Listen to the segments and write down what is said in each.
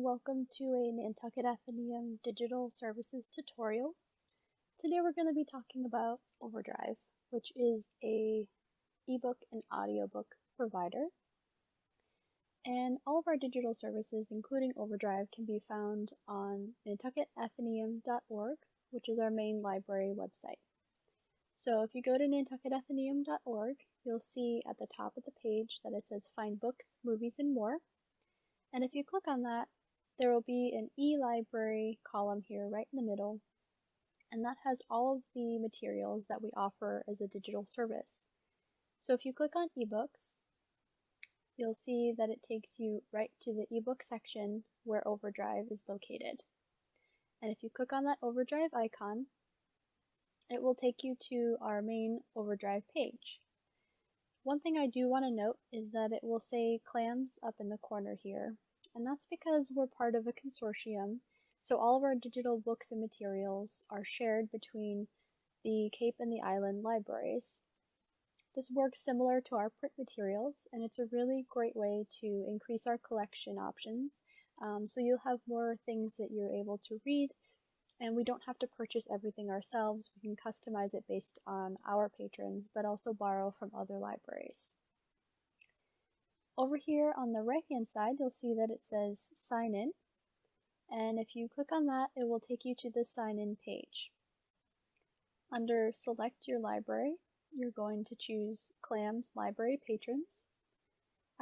Welcome to a Nantucket Atheneum digital services tutorial. Today we're going to be talking about Overdrive, which is a ebook and audiobook provider. And all of our digital services, including Overdrive, can be found on nantucketatheneum.org, which is our main library website. So if you go to nantucketatheneum.org, you'll see at the top of the page that it says Find Books, Movies, and More. And if you click on that, there will be an e-library column here right in the middle, and that has all of the materials that we offer as a digital service. So if you click on eBooks, you'll see that it takes you right to the ebook section where Overdrive is located. And if you click on that Overdrive icon, it will take you to our main Overdrive page. One thing I do want to note is that it will say clams up in the corner here, and that's because we're part of a consortium, so all of our digital books and materials are shared between the Cape and the Island libraries. This works similar to our print materials, and it's a really great way to increase our collection options, so you'll have more things that you're able to read, and we don't have to purchase everything ourselves. We can customize it based on our patrons, but also borrow from other libraries. Over here on the right hand side, you'll see that it says Sign In, and if you click on that, it will take you to the Sign In page. Under Select Your Library, you're going to choose Clams Library Patrons.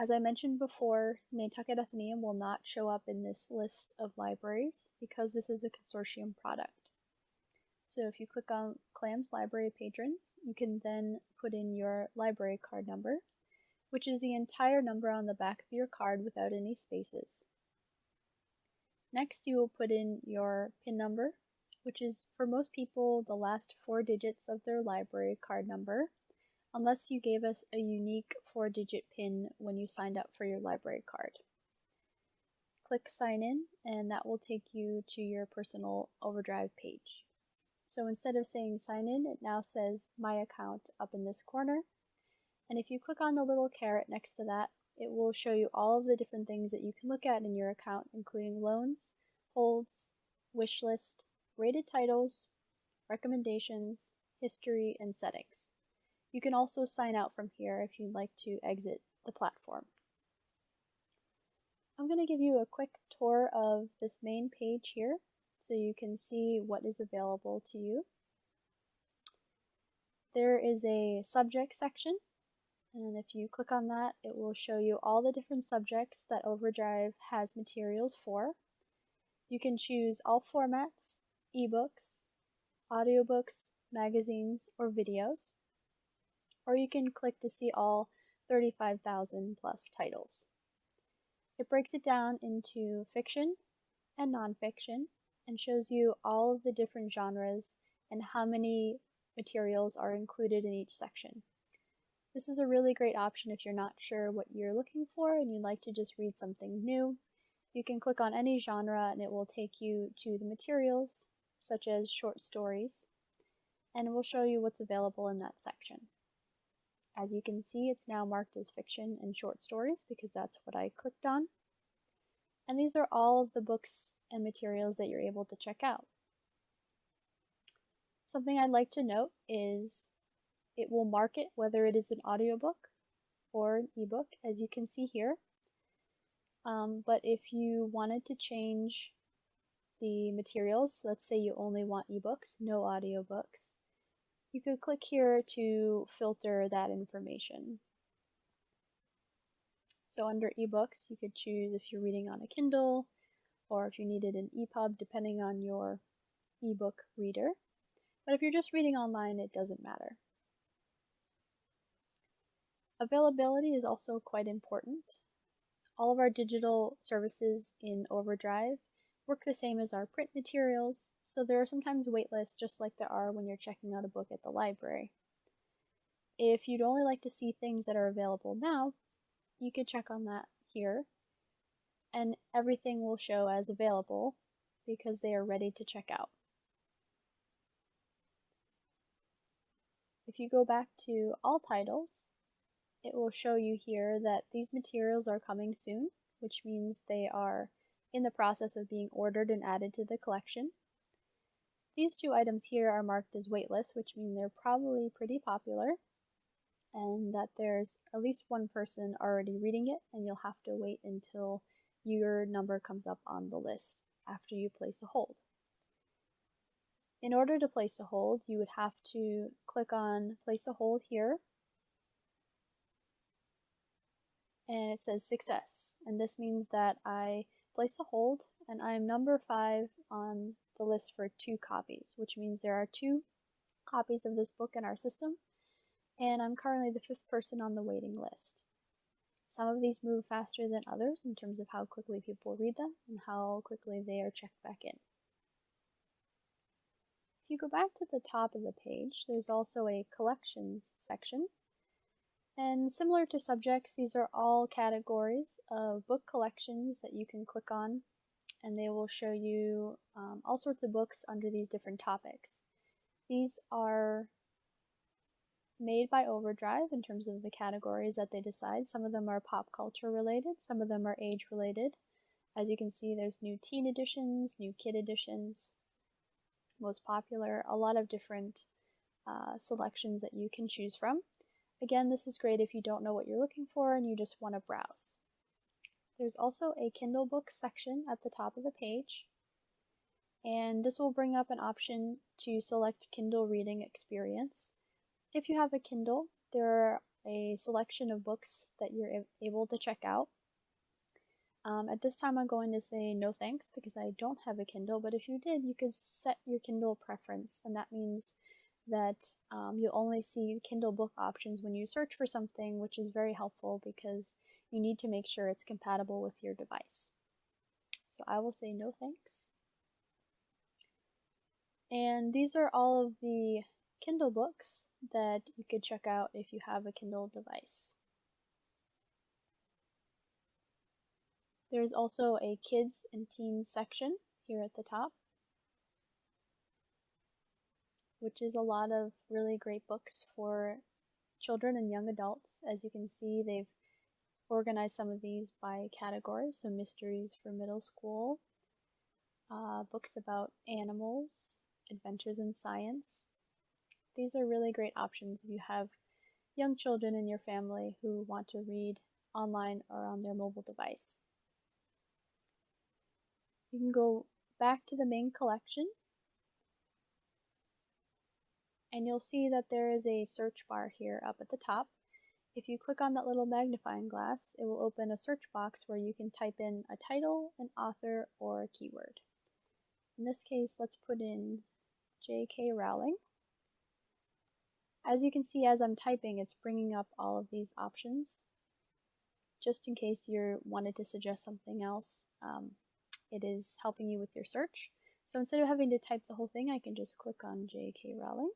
As I mentioned before, Nantucket Atheneum will not show up in this list of libraries because this is a consortium product. So if you click on Clams Library Patrons, you can then put in your library card number, which is the entire number on the back of your card without any spaces. Next, you will put in your PIN number, which is for most people the last 4 digits of their library card number, unless you gave us a unique 4-digit PIN when you signed up for your library card. Click Sign In, and that will take you to your personal Overdrive page. So instead of saying Sign In, it now says My Account up in this corner. And if you click on the little caret next to that, it will show you all of the different things that you can look at in your account, including loans, holds, wish list, rated titles, recommendations, history, and settings. You can also sign out from here if you'd like to exit the platform. I'm going to give you a quick tour of this main page here so you can see what is available to you. There is a subject section, and if you click on that, it will show you all the different subjects that Overdrive has materials for. You can choose all formats, ebooks, audiobooks, magazines, or videos. Or you can click to see all 35,000 plus titles. It breaks it down into fiction and nonfiction and shows you all of the different genres and how many materials are included in each section. This is a really great option if you're not sure what you're looking for and you'd like to just read something new. You can click on any genre and it will take you to the materials, such as short stories, and it will show you what's available in that section. As you can see, it's now marked as fiction and short stories because that's what I clicked on. And these are all of the books and materials that you're able to check out. Something I'd like to note is it will mark it whether it is an audiobook or an ebook, as you can see here. But if you wanted to change the materials, let's say you only want ebooks, no audiobooks, you could click here to filter that information. So under ebooks, you could choose if you're reading on a Kindle or if you needed an EPUB, depending on your ebook reader. But if you're just reading online, it doesn't matter. Availability is also quite important. All of our digital services in Overdrive work the same as our print materials, so there are sometimes wait lists just like there are when you're checking out a book at the library. If you'd only like to see things that are available now, you could check on that here, and everything will show as available because they are ready to check out. If you go back to all titles, it will show you here that these materials are coming soon, which means they are in the process of being ordered and added to the collection. These two items here are marked as waitlist, which means they're probably pretty popular and that there's at least one person already reading it, and you'll have to wait until your number comes up on the list after you place a hold. In order to place a hold, you would have to click on place a hold here, and it says success, and this means that I place a hold and I'm number 5 on the list for 2 copies, which means there are 2 copies of this book in our system, and I'm currently the 5th person on the waiting list. Some of these move faster than others in terms of how quickly people read them and how quickly they are checked back in. If you go back to the top of the page, there's also a collections section. And similar to subjects, these are all categories of book collections that you can click on, and they will show you all sorts of books under these different topics. These are made by Overdrive in terms of the categories that they decide. Some of them are pop culture related, some of them are age related. As you can see, there's new teen editions, new kid editions, most popular, a lot of different selections that you can choose from. Again, this is great if you don't know what you're looking for and you just want to browse. There's also a Kindle Books section at the top of the page, and this will bring up an option to select Kindle reading experience. If you have a Kindle, there are a selection of books that you're able to check out. At this time I'm going to say no thanks because I don't have a Kindle, but if you did, you could set your Kindle preference, and that means that you'll only see Kindle book options when you search for something, which is very helpful because you need to make sure it's compatible with your device. So I will say no thanks. And these are all of the Kindle books that you could check out if you have a Kindle device. There's also a kids and teens section here at the top, which is a lot of really great books for children and young adults. As you can see, they've organized some of these by categories, so mysteries for middle school, books about animals, adventures in science. These are really great options if you have young children in your family who want to read online or on their mobile device. You can go back to the main collection, and you'll see that there is a search bar here up at the top. If you click on that little magnifying glass, it will open a search box where you can type in a title, an author, or a keyword. In this case, let's put in J.K. Rowling. As you can see, as I'm typing, it's bringing up all of these options. Just in case you wanted to suggest something else, it is helping you with your search. So instead of having to type the whole thing, I can just click on J.K. Rowling,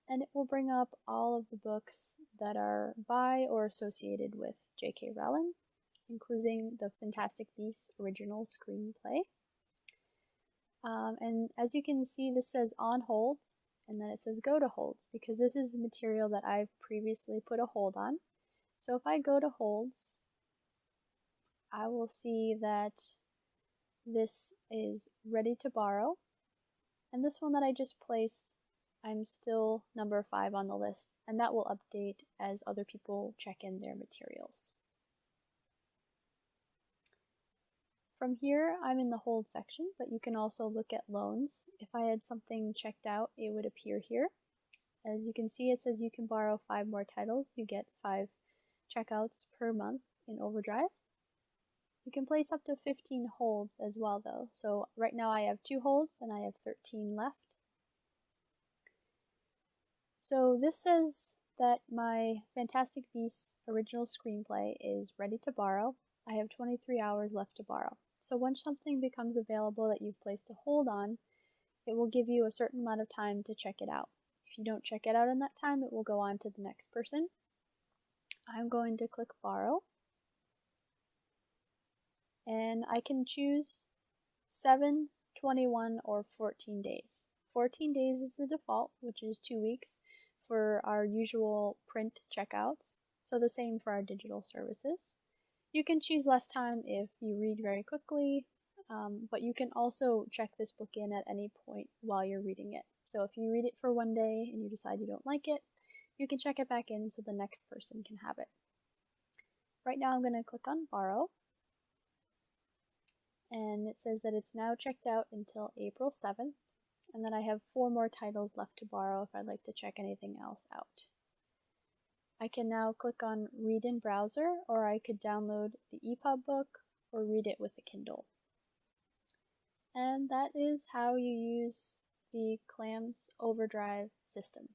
and it will bring up all of the books that are by or associated with J.K. Rowling, including the Fantastic Beasts original screenplay. And as you can see, this says on hold, and then it says go to holds, because this is material that I've previously put a hold on. So if I go to holds, I will see that this is ready to borrow, and this one that I just placed, I'm still number 5 on the list, and that will update as other people check in their materials. From here, I'm in the hold section, but you can also look at loans. If I had something checked out, it would appear here. As you can see, it says you can borrow 5 more titles. You get 5 checkouts per month in Overdrive. You can place up to 15 holds as well, though. So right now I have 2 holds and I have 13 left. So this says that my Fantastic Beasts original screenplay is ready to borrow. I have 23 hours left to borrow. So once something becomes available that you've placed a hold on, it will give you a certain amount of time to check it out. If you don't check it out in that time, it will go on to the next person. I'm going to click borrow, and I can choose 7, 21, or 14 days. 14 days is the default, which is 2 weeks for our usual print checkouts. So the same for our digital services. You can choose less time if you read very quickly, but you can also check this book in at any point while you're reading it. So if you read it for one day and you decide you don't like it, you can check it back in so the next person can have it. Right now I'm going to click on Borrow, and it says that it's now checked out until April 7th, and then I have 4 more titles left to borrow if I'd like to check anything else out. I can now click on Read in Browser, or I could download the EPUB book or read it with a Kindle. And that is how you use the CLAMS Overdrive system.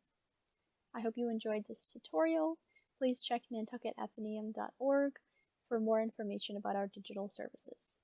I hope you enjoyed this tutorial. Please check nantucketatheneum.org for more information about our digital services.